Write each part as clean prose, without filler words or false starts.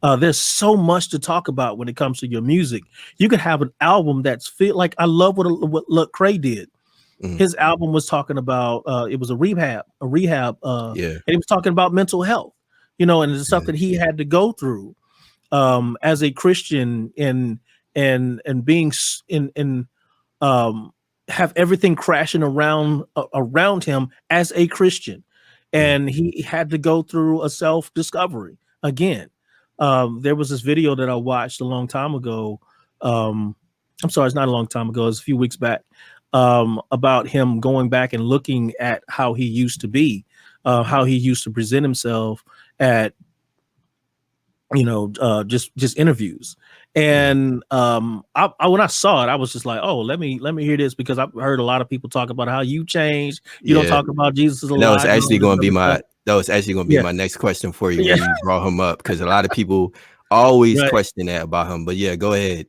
There's so much to talk about when it comes to your music. You could have an album that's feel like I love what Lecrae did. Mhm. His album was talking about it was a rehab, Yeah, and he was talking about mental health, and the stuff yeah, that he had to go through as a Christian and being in have everything crashing around him as a Christian, mhm, and he had to go through a self discovery again. There was this video that I watched a long time ago. Um, I'm sorry, it's not a long time ago. It's a few weeks back, about him going back and looking at how he used to be, how he used to present himself at just interviews. mhm. And I when I saw it, I was just like, oh, let me hear this, because I've heard a lot of people talk about how you changed. You don't Yeah. talk about Jesus a And that was lot and all actually this gonna be other stuff. Yeah, my next question for you yeah, when you brought him up, because a lot of people always right. question that about him. But yeah, go ahead.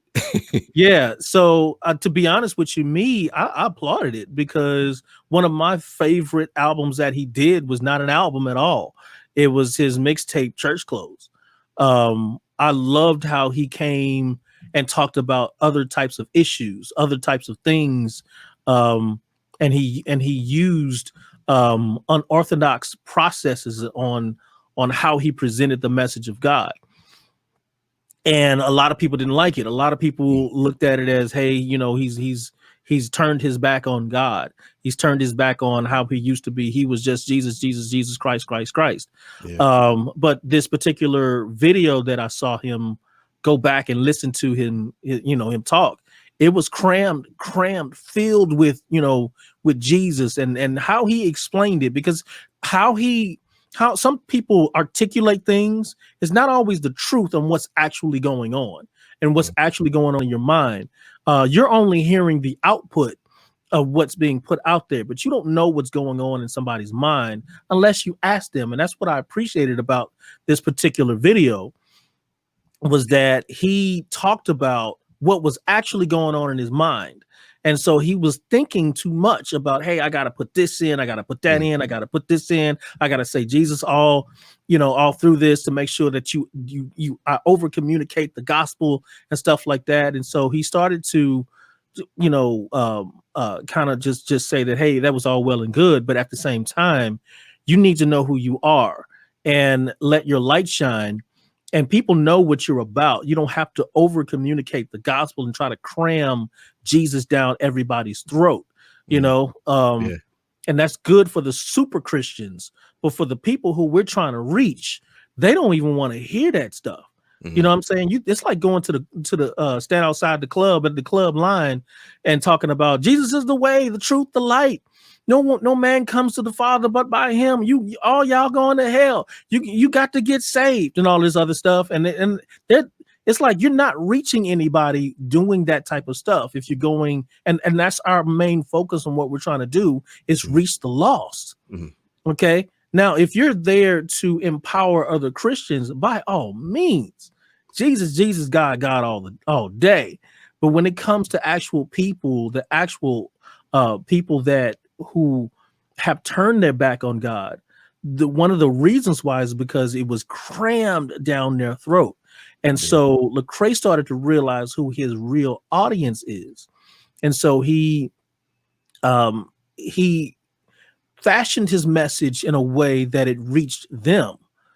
Yeah. So to be honest with you, I applauded it, because one of my favorite albums that he did was not an album at all. It was his mixtape Church Clothes. I loved how he came and talked about other types of issues, other types of things. Um, and he used unorthodox processes on how he presented the message of God, and a lot of people didn't like it. A lot of Mm, people looked at it as, hey, he's turned his back on God. He's turned his back on how he used to be. He was just Jesus, Jesus, Jesus Christ, Christ, Christ. yeah. But this particular video that I saw him go back and listen to him talk, it was crammed, filled with Jesus, and how he explained it, because how he how some people articulate things is not always the truth on what's actually going on and what's Mm, actually going on in your mind. You're only hearing the output of what's being put out there, but you don't know what's going on in somebody's mind unless you ask them. And that's what I appreciated about this particular video, was that he talked about what was actually going on in his mind. And so he was thinking too much about, hey, I got to put this in, I got to put that mm, in, I got to put this in, I got to say Jesus all through this, to make sure that you over communicate the gospel and stuff like that. And so he started to, kind of just say that, hey, that was all well and good, but at the same time, you need to know who you are and let your light shine, and people know what you're about. You don't have to over communicate the gospel and try to cram Jesus down everybody's throat, you mm, know. yeah. And that's good for the super Christians, but for the people who we're trying to reach, they don't even want to hear that stuff. You Mhm, know what I'm saying? It's like going to the stand outside the club at the club line and talking about Jesus is the way, the truth, the light. No man comes to the Father but by him. All y'all going to hell. You got to get saved and all this other stuff. And it's like you're not reaching anybody doing that type of stuff. If you're going, and that's our main focus on what we're trying to do, is mhm, reach the lost. mhm, Okay. Now, if you're there to empower other Christians, by all means, Jesus, God all day. But when it comes to actual people, the actual people that who have turned their back on God, one of the reasons why is because it was crammed down their throat. And yeah, so Lecrae started to realize who his real audience is. And so he fashioned his message in a way that it reached them.